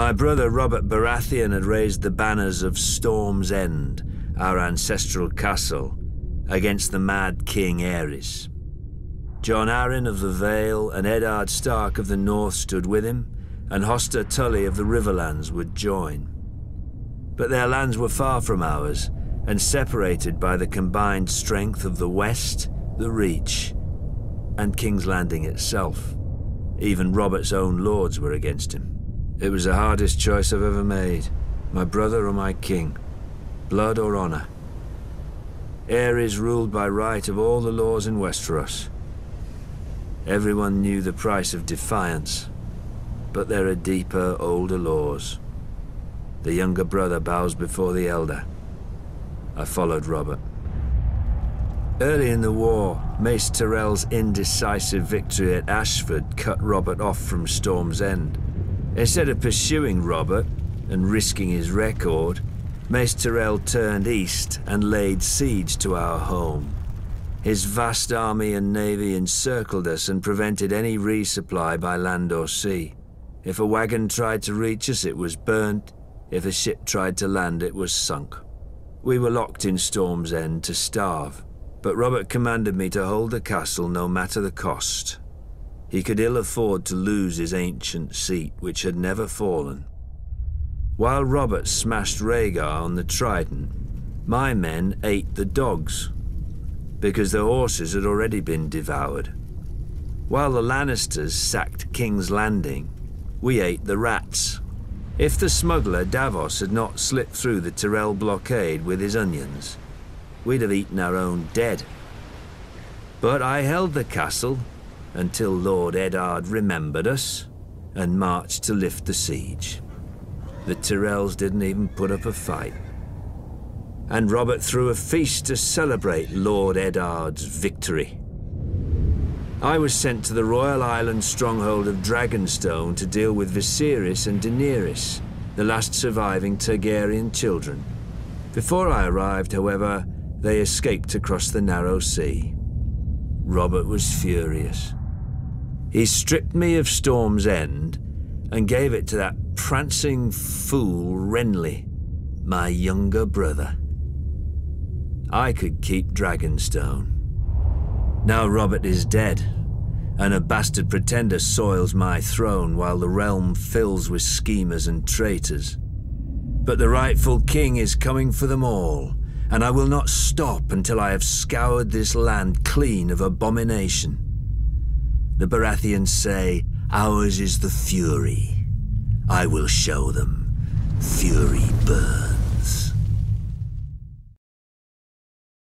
My brother Robert Baratheon had raised the banners of Storm's End, our ancestral castle, against the mad King Aerys. Jon Arryn of the Vale and Eddard Stark of the North stood with him, and Hoster Tully of the Riverlands would join. But their lands were far from ours, and separated by the combined strength of the West, the Reach, and King's Landing itself. Even Robert's own lords were against him. It was the hardest choice I've ever made. My brother or my king. Blood or honor. Aerys ruled by right of all the laws in Westeros. Everyone knew the price of defiance, but there are deeper, older laws. The younger brother bows before the elder. I followed Robert. Early in the war, Mace Tyrell's indecisive victory at Ashford cut Robert off from Storm's End. Instead of pursuing Robert and risking his record, Mace Tyrell turned east and laid siege to our home. His vast army and navy encircled us and prevented any resupply by land or sea. If a wagon tried to reach us, it was burnt. If a ship tried to land, it was sunk. We were locked in Storm's End to starve, but Robert commanded me to hold the castle no matter the cost. He could ill afford to lose his ancient seat, which had never fallen. While Robert smashed Rhaegar on the Trident, my men ate the dogs, because their horses had already been devoured. While the Lannisters sacked King's Landing, we ate the rats. If the smuggler Davos had not slipped through the Tyrell blockade with his onions, we'd have eaten our own dead. But I held the castle until Lord Eddard remembered us and marched to lift the siege. The Tyrells didn't even put up a fight. And Robert threw a feast to celebrate Lord Eddard's victory. I was sent to the Royal Island stronghold of Dragonstone to deal with Viserys and Daenerys, the last surviving Targaryen children. Before I arrived, however, they escaped across the narrow sea. Robert was furious. He stripped me of Storm's End and gave it to that prancing fool Renly, my younger brother. I could keep Dragonstone. Now Robert is dead, and a bastard pretender soils my throne while the realm fills with schemers and traitors. But the rightful king is coming for them all, and I will not stop until I have scoured this land clean of abomination. The Baratheons say, ours is the fury. I will show them. Fury burns.